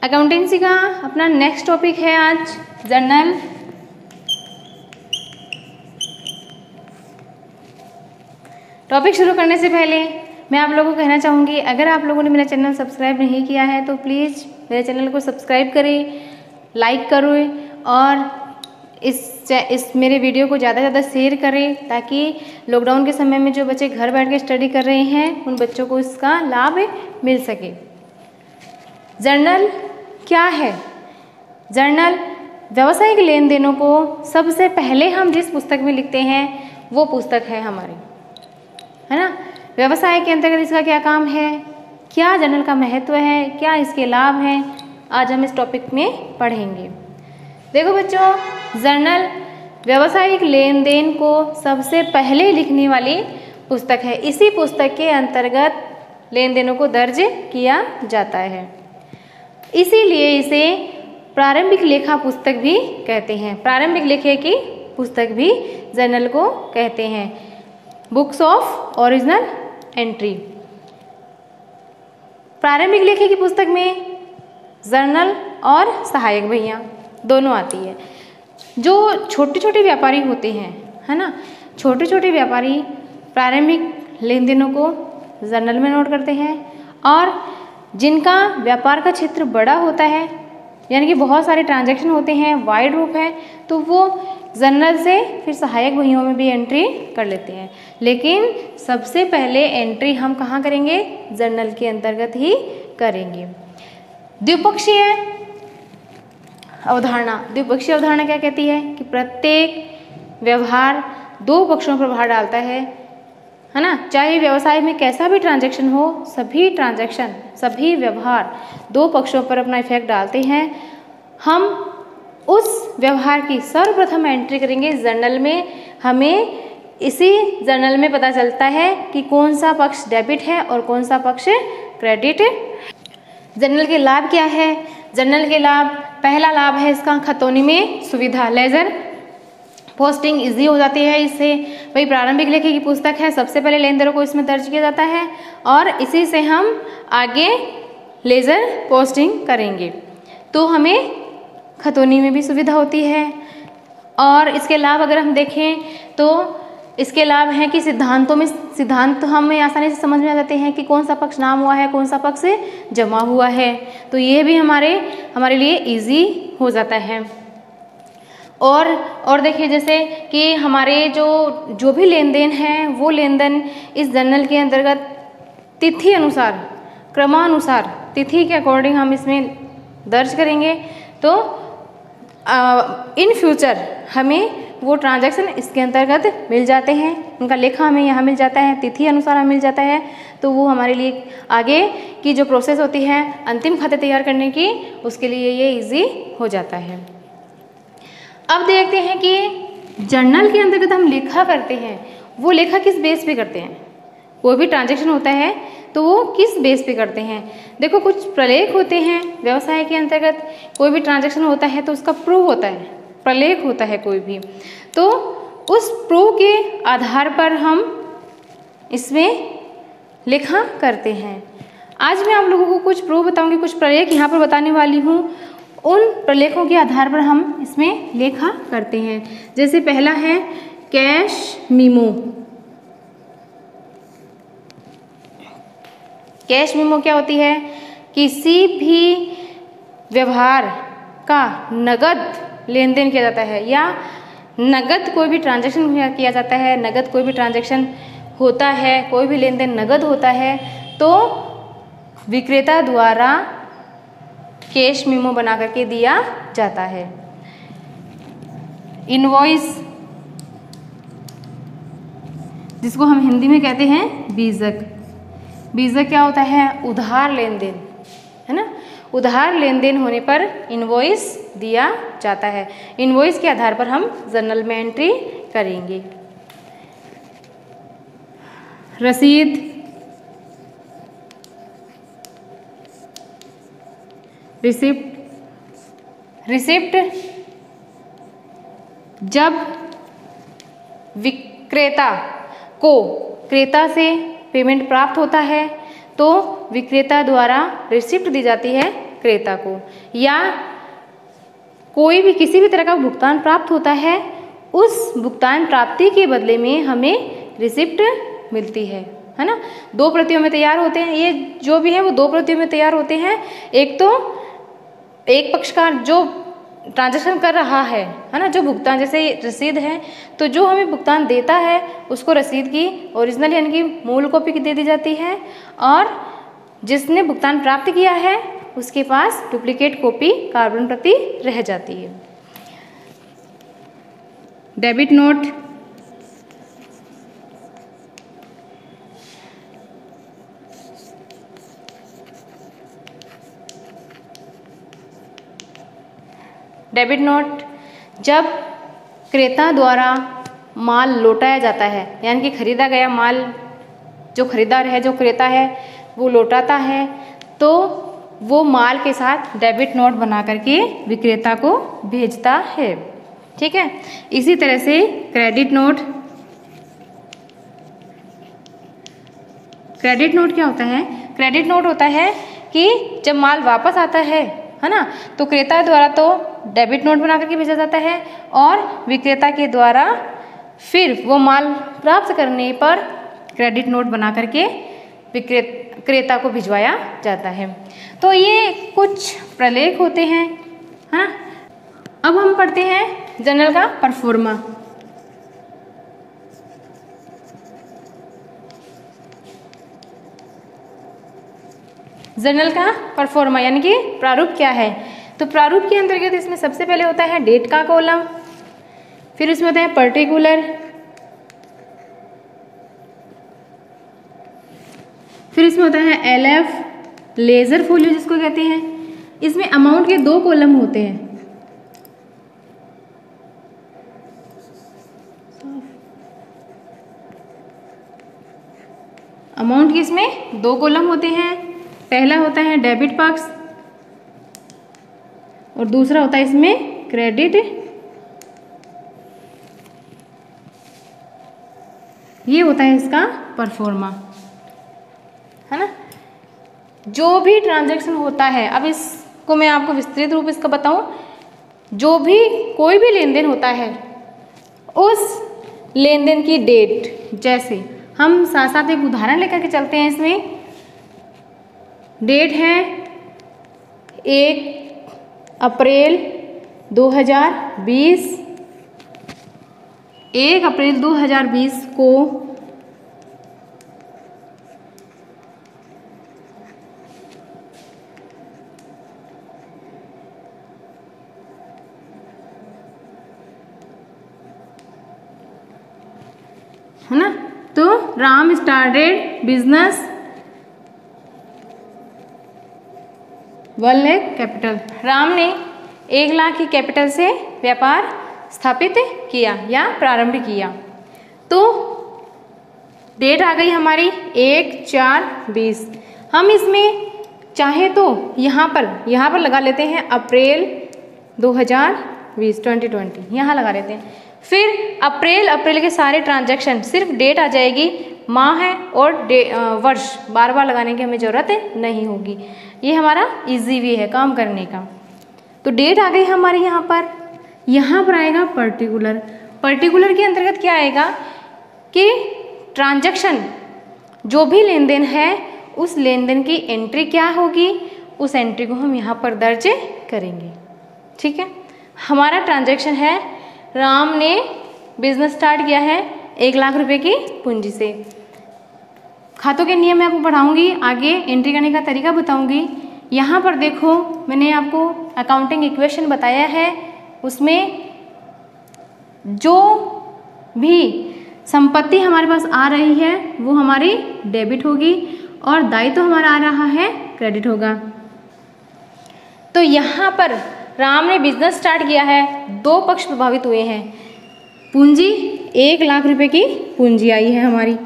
Accountancy का अपना next topic है आज जर्नल। टॉपिक शुरू करने से पहले मैं आप लोगों को कहना चाहूँगी, अगर आप लोगों ने मेरा चैनल सब्सक्राइब नहीं किया है तो प्लीज़ मेरे चैनल को सब्सक्राइब करें, लाइक करें और इस मेरे वीडियो को ज़्यादा से ज़्यादा शेयर करें, ताकि लॉकडाउन के समय में जो बच्चे घर बैठ के स्टडी कर रहे हैं उन बच्चों को इसका लाभ मिल सके। जर्नल क्या है? जर्नल व्यावसायिक लेन देनों को सबसे पहले हम जिस पुस्तक में लिखते हैं वो पुस्तक है हमारी, है ना। व्यवसाय के अंतर्गत इसका क्या काम है, क्या जर्नल का महत्व है, क्या इसके लाभ हैं, आज हम इस टॉपिक में पढ़ेंगे। देखो बच्चों, जर्नल व्यावसायिक लेन देन को सबसे पहले लिखने वाली पुस्तक है। इसी पुस्तक के अंतर्गत लेन देनों को दर्ज किया जाता है, इसीलिए इसे प्रारंभिक लेखा पुस्तक भी कहते हैं। प्रारंभिक लेखे की पुस्तक भी जर्नल को कहते हैं, बुक्स ऑफ ओरिजिनल एंट्री। प्रारंभिक लेखे की पुस्तक में जर्नल और सहायक बहियाँ दोनों आती है। जो छोटे छोटे व्यापारी होते हैं, है ना, छोटे छोटे व्यापारी प्रारंभिक लेन देनों को जर्नल में नोट करते हैं, और जिनका व्यापार का क्षेत्र बड़ा होता है, यानी कि बहुत सारे ट्रांजैक्शन होते हैं, वाइड रूप है, तो वो जर्नल से फिर सहायक बहियों में भी एंट्री कर लेते हैं। लेकिन सबसे पहले एंट्री हम कहाँ करेंगे? जर्नल के अंतर्गत ही करेंगे। द्विपक्षीय अवधारणा। द्विपक्षीय अवधारणा क्या कहती है कि प्रत्येक व्यवहार दो पक्षों पर प्रभाव डालता है ना। चाहे व्यवसाय में कैसा भी ट्रांजैक्शन हो, सभी ट्रांजैक्शन, सभी व्यवहार दो पक्षों पर अपना इफेक्ट डालते हैं। हम उस व्यवहार की सर्वप्रथम एंट्री करेंगे जर्नल में। हमें इसी जर्नल में पता चलता है कि कौन सा पक्ष डेबिट है और कौन सा पक्ष क्रेडिट है। जर्नल के लाभ क्या है? जर्नल के लाभ, पहला लाभ है इसका खतौनी में सुविधा, लेजर पोस्टिंग इजी हो जाती है इससे। वही प्रारंभिक लेखे की पुस्तक है, सबसे पहले लेन देनों को इसमें दर्ज किया जाता है और इसी से हम आगे लेजर पोस्टिंग करेंगे, तो हमें खतौनी में भी सुविधा होती है। और इसके लाभ अगर हम देखें तो इसके लाभ हैं कि सिद्धांत हमें आसानी से समझ में आ जाते हैं कि कौन सा पक्ष नाम हुआ है, कौन सा पक्ष जमा हुआ है, तो ये भी हमारे लिए इजी हो जाता है। और देखिए, जैसे कि हमारे जो भी लेन देन हैं वो लेन देन इस जर्नल के अंतर्गत तिथि अनुसार, क्रमानुसार, तिथि के अकॉर्डिंग हम इसमें दर्ज करेंगे, तो इन फ्यूचर हमें वो ट्रांजैक्शन इसके अंतर्गत मिल जाते हैं, उनका लेखा हमें यहाँ मिल जाता है, तिथि अनुसार हमें मिल जाता है, तो वो हमारे लिए आगे की जो प्रोसेस होती है अंतिम खाते तैयार करने की, उसके लिए ये इजी हो जाता है। अब देखते हैं कि जर्नल के अंतर्गत हम लेखा करते हैं, वो लेखा किस बेस पे करते हैं। कोई भी ट्रांजैक्शन होता है तो वो किस बेस पे करते हैं। देखो, कुछ प्रलेख होते हैं व्यवसाय के अंतर्गत, कोई भी ट्रांजैक्शन होता है तो उसका प्रूफ होता है, प्रलेख होता है कोई भी, तो उस प्रूफ के आधार पर हम इसमें लेखा करते हैं। आज मैं आप लोगों को कुछ प्रूफ बताऊंगी, कुछ प्रलेख यहाँ पर बताने वाली हूँ, उन प्रलेखों के आधार पर हम इसमें लेखा करते हैं। जैसे पहला है कैश मीमो। कैश मीमो क्या होती है? किसी भी व्यवहार का नगद लेन देन किया जाता है, या नगद कोई भी ट्रांजैक्शन किया जाता है, नगद कोई भी ट्रांजैक्शन होता है, कोई भी लेन देन नगद होता है, तो विक्रेता द्वारा कैश मीमो बना करके दिया जाता है। इनवॉइस, जिसको हम हिंदी में कहते हैं बीजक। बीजक क्या होता है? उधार लेन देन, है ना। उधार लेन देन होने पर इनवॉइस दिया जाता है, इनवॉइस के आधार पर हम जर्नल में एंट्री करेंगे। रसीद, रिसिप्ट जब विक्रेता को क्रेता से पेमेंट प्राप्त होता है तो विक्रेता द्वारा रिसिप्ट दी जाती है क्रेता को, या कोई भी किसी भी तरह का भुगतान प्राप्त होता है, उस भुगतान प्राप्ति के बदले में हमें रिसिप्ट मिलती है ना। 2 प्रतियों में तैयार होते हैं, ये जो भी है वो 2 प्रतियों में तैयार होते हैं। एक तो एक पक्षकार जो ट्रांजैक्शन कर रहा है ना, जो भुगतान, जैसे रसीद है तो जो हमें भुगतान देता है उसको रसीद की ओरिजिनल यानी कि मूल कॉपी दे दी जाती है, और जिसने भुगतान प्राप्त किया है उसके पास डुप्लीकेट कॉपी कार्बन प्रति रह जाती है। डेबिट नोट, डेबिट नोट जब क्रेता द्वारा माल लौटाया जाता है, यानी कि खरीदा गया माल जो खरीदार है, जो क्रेता है, वो लौटाता है, तो वो माल के साथ डेबिट नोट बना करके विक्रेता को भेजता है। ठीक है। इसी तरह से क्रेडिट नोट, क्रेडिट नोट क्या होता है? क्रेडिट नोट होता है कि जब माल वापस आता है ना, तो क्रेता द्वारा तो डेबिट नोट बना करके भेजा जाता है, और विक्रेता के द्वारा फिर वो माल प्राप्त करने पर क्रेडिट नोट बना करके क्रेता को भिजवाया जाता है। तो ये कुछ प्रलेख होते हैं, है ना। अब हम पढ़ते हैं जर्नल का परफॉर्मा। जर्नल का परफॉर्मा यानी कि प्रारूप क्या है? तो प्रारूप के अंतर्गत इसमें सबसे पहले होता है डेट का कॉलम, फिर उसमें होता है पर्टिकुलर, फिर इसमें होता है LF लेजर फोलियो जिसको कहते हैं। इसमें अमाउंट के 2 कॉलम होते हैं, अमाउंट के इसमें 2 कॉलम होते हैं। पहला होता है डेबिट पक्ष और दूसरा होता है इसमें क्रेडिट। ये होता है इसका परफॉर्मा, है ना। जो भी ट्रांजैक्शन होता है, अब इसको मैं आपको विस्तृत रूप इसका बताऊं, जो भी कोई भी लेन देन होता है उस लेन देन की डेट, जैसे हम साथ साथ एक उदाहरण लेकर के चलते हैं। इसमें डेट है 1 अप्रैल 2020, 1 अप्रैल 2020 को है ना, तो Ram started business 1 lakh capital. Ram ने 1 लाख की कैपिटल से व्यापार स्थापित किया या प्रारंभ किया। तो डेट आ गई हमारी 1/4/20। हम इसमें चाहे तो यहाँ पर लगा लेते हैं अप्रैल 2020 2020 यहाँ लगा लेते हैं। फिर अप्रैल के सारे ट्रांजैक्शन, सिर्फ डेट आ जाएगी, माह है और वर्ष बार बार लगाने की हमें ज़रूरत नहीं होगी। ये हमारा इजी वे है काम करने का। तो डेट आ गई हमारी यहाँ पर आएगा पर्टिकुलर। पर्टिकुलर के अंतर्गत क्या आएगा कि ट्रांजैक्शन जो भी लेन देन है उस लेन देन की एंट्री क्या होगी, उस एंट्री को हम यहाँ पर दर्ज करेंगे। ठीक है। हमारा ट्रांजैक्शन है, राम ने बिजनेस स्टार्ट किया है 1 लाख रुपए की पूंजी से। खातों के नियम मैं आपको पढ़ाऊंगी, आगे एंट्री करने का तरीका बताऊंगी। यहाँ पर देखो मैंने आपको अकाउंटिंग इक्वेशन बताया है, उसमें जो भी संपत्ति हमारे पास आ रही है वो हमारी डेबिट होगी और दायित्व हमारा आ रहा है क्रेडिट होगा। तो यहाँ पर राम ने बिजनेस स्टार्ट किया है, 2 पक्ष प्रभावित हुए हैं। पूंजी 1 लाख रुपए की पूंजी आई है हमारी,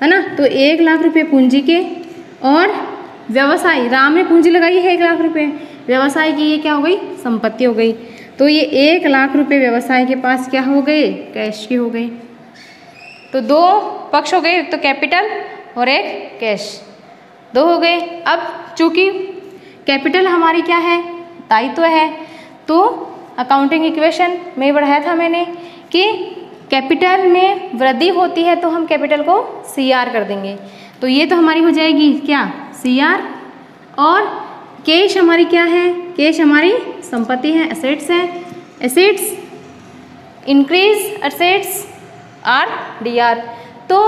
है ना। तो 1 लाख रुपए पूंजी के, और व्यवसाय, राम ने पूंजी लगाई है 1 लाख रुपए, व्यवसाय की ये क्या हो गई, संपत्ति हो गई। तो ये 1 लाख रुपए व्यवसाय के पास क्या हो गए, कैश के हो गए। तो 2 पक्ष हो गए, एक तो कैपिटल और एक कैश, 2 हो गए। अब चूंकि कैपिटल हमारी क्या है, दायित्व है। तो अकाउंटिंग इक्वेशन में पढ़ाया था मैंने कि कैपिटल में वृद्धि होती है तो हम कैपिटल को CR कर देंगे। तो ये तो हमारी हो जाएगी क्या, CR। और कैश हमारी क्या है, कैश हमारी संपत्ति है, एसेट्स है। Assets increase assets are DR। तो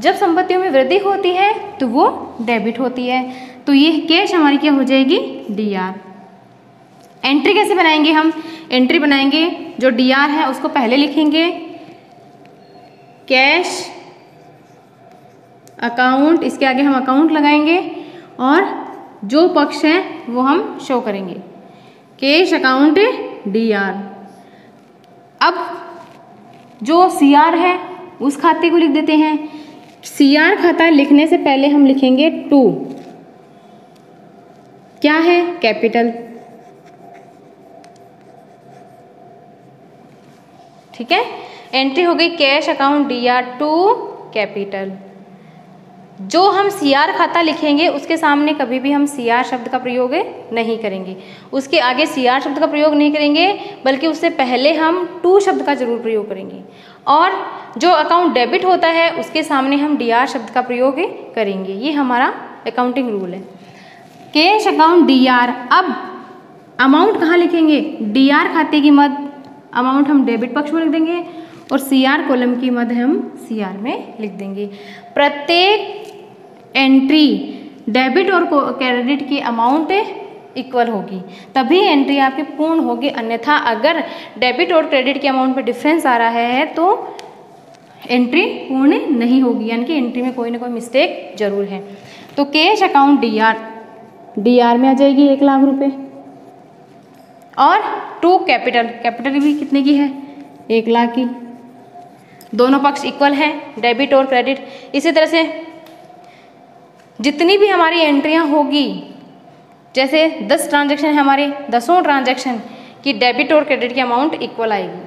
जब संपत्तियों में वृद्धि होती है तो वो डेबिट होती है। तो ये कैश हमारी क्या हो जाएगी, DR। एंट्री कैसे बनाएंगे हम, एंट्री बनाएंगे जो DR है उसको पहले लिखेंगे, कैश अकाउंट, इसके आगे हम अकाउंट लगाएंगे और जो पक्ष है वो हम शो करेंगे, कैश अकाउंट DR। अब जो CR है उस खाते को लिख देते हैं। CR खाता लिखने से पहले हम लिखेंगे 2, क्या है, कैपिटल। ठीक है, एंट्री हो गई cash account DR to capital. जो हम CR खाता लिखेंगे उसके सामने कभी भी हम CR शब्द का प्रयोग नहीं करेंगे, उसके आगे CR शब्द का प्रयोग नहीं करेंगे, बल्कि उससे पहले हम टू शब्द का जरूर प्रयोग करेंगे। और जो अकाउंट डेबिट होता है उसके सामने हम DR शब्द का प्रयोग करेंगे। ये हमारा अकाउंटिंग रूल है। Cash account DR। अब अमाउंट कहाँ लिखेंगे, DR खाते की मद अमाउंट हम डेबिट पक्ष में लिख देंगे और CR कॉलम की मद हम CR में लिख देंगे। प्रत्येक एंट्री डेबिट और क्रेडिट की अमाउंट इक्वल होगी, तभी एंट्री आपकी पूर्ण होगी। अन्यथा अगर डेबिट और क्रेडिट की अमाउंट में डिफरेंस आ रहा है तो एंट्री पूर्ण नहीं होगी, यानी कि एंट्री में कोई ना कोई मिस्टेक जरूर है। तो कैश अकाउंट DR में आ जाएगी 1 लाख रुपए। और टू कैपिटल, कैपिटल भी कितने की है, 1 लाख की। दोनों पक्ष इक्वल हैं, डेबिट और क्रेडिट। इसी तरह से जितनी भी हमारी एंट्रियां होगी, जैसे 10 ट्रांजैक्शन है हमारे, 10 ट्रांजैक्शन की डेबिट और क्रेडिट की अमाउंट इक्वल आएगी।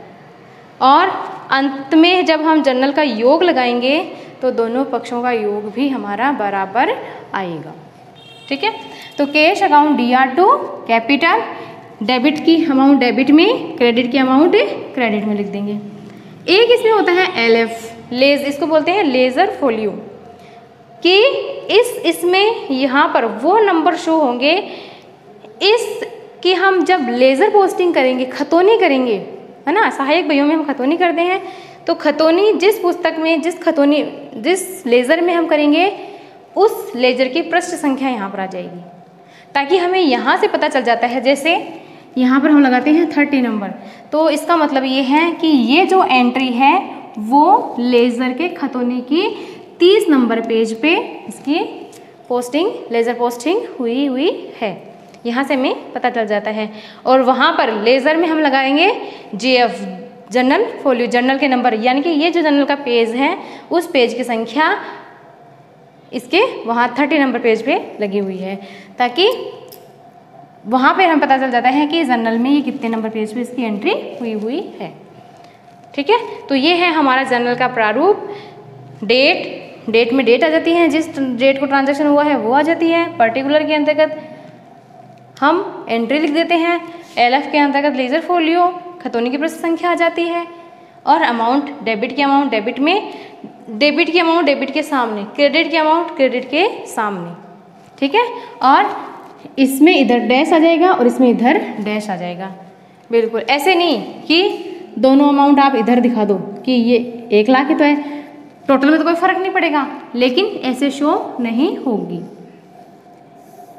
और अंत में जब हम जर्नल का योग लगाएंगे तो दोनों पक्षों का योग भी हमारा बराबर आएगा। ठीक है, तो cash account DR to capital, debit की अमाउंट डेबिट में, क्रेडिट की अमाउंट क्रेडिट में लिख देंगे। एक इसमें होता है LF लेज, इसको बोलते हैं लेजर फोलियो, कि इसमें यहाँ पर वो नंबर शो होंगे इस कि हम जब लेज़र पोस्टिंग करेंगे, खतौनी करेंगे, है ना, सहायक बहियों में हम खतौनी करते हैं, तो खतौनी जिस पुस्तक में जिस लेज़र में हम करेंगे उस लेज़र की पृष्ठ संख्या यहाँ पर आ जाएगी, ताकि हमें यहाँ से पता चल जाता है। जैसे यहाँ पर हम लगाते हैं 30 नंबर, तो इसका मतलब ये है कि ये जो एंट्री है वो लेज़र के खतौनी की 30 नंबर पेज पे इसकी पोस्टिंग, लेज़र पोस्टिंग हुई है। यहाँ से हमें पता चल जाता है। और वहाँ पर लेज़र में हम लगाएंगे JF जर्नल फोलियो, जर्नल के नंबर, यानी कि ये जो जर्नल का पेज है उस पेज की संख्या इसके वहाँ 30 नंबर पेज पे लगी हुई है, ताकि वहाँ पे हम पता चल जाता है कि जर्नल में ये कितने नंबर पेज पे इसकी एंट्री हुई है। ठीक है, तो ये है हमारा जर्नल का प्रारूप। डेट में डेट आ जाती है, जिस डेट को ट्रांजैक्शन हुआ है वो आ जाती है। पर्टिकुलर के अंतर्गत हम एंट्री लिख देते हैं। LF के अंतर्गत लेज़र फोलियो, खतौनी की पृष्ठ संख्या आ जाती है। और अमाउंट, डेबिट की अमाउंट डेबिट में, डेबिट की अमाउंट डेबिट के सामने, क्रेडिट की अमाउंट क्रेडिट के सामने। ठीक है, और इसमें इधर डैश आ जाएगा और इसमें इधर डैश आ जाएगा। बिल्कुल ऐसे नहीं कि दोनों अमाउंट आप इधर दिखा दो कि ये 1 लाख ही तो है, टोटल में तो कोई फर्क नहीं पड़ेगा, लेकिन ऐसे शो नहीं होगी।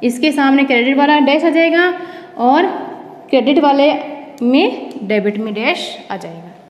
इसके सामने क्रेडिट वाला डैश आ जाएगा और क्रेडिट वाले में डेबिट में डैश आ जाएगा।